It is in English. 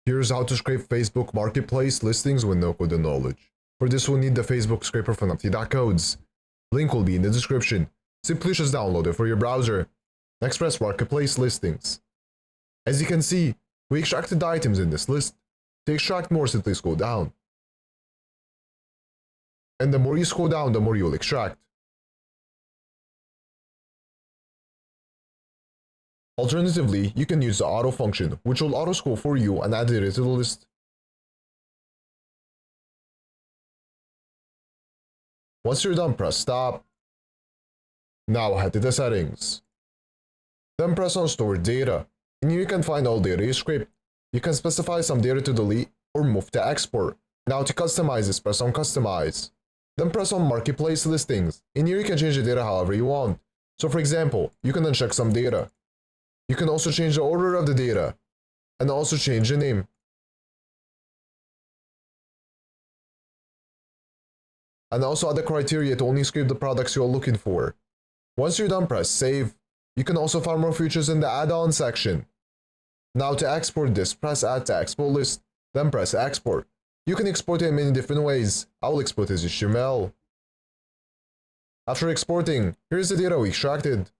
Here's how to scrape Facebook Marketplace listings with no coding knowledge. For this we'll need the Facebook scraper from Nifty.codes. Link will be in the description. Simply just download it for your browser. Next press Marketplace listings. As you can see, we extracted the items in this list. To extract more, simply scroll down. And the more you scroll down, the more you'll extract. Alternatively, you can use the auto function, which will auto-scroll for you and add it to the list. Once you're done, press stop. Now head to the settings. Then press on Store Data, and here you can find all data you scraped. You can specify some data to delete or move to export. Now to customize this, press on Customize. Then press on Marketplace Listings, and here you can change the data however you want. So for example, you can uncheck some data. You can also change the order of the data, and also change the name. And also add the criteria to only scrape the products you're looking for. Once you're done, press Save. You can also find more features in the add-on section. Now to export this, press Add to Export List, then press Export. You can export it in many different ways. I will export as HTML. After exporting, here's the data we extracted.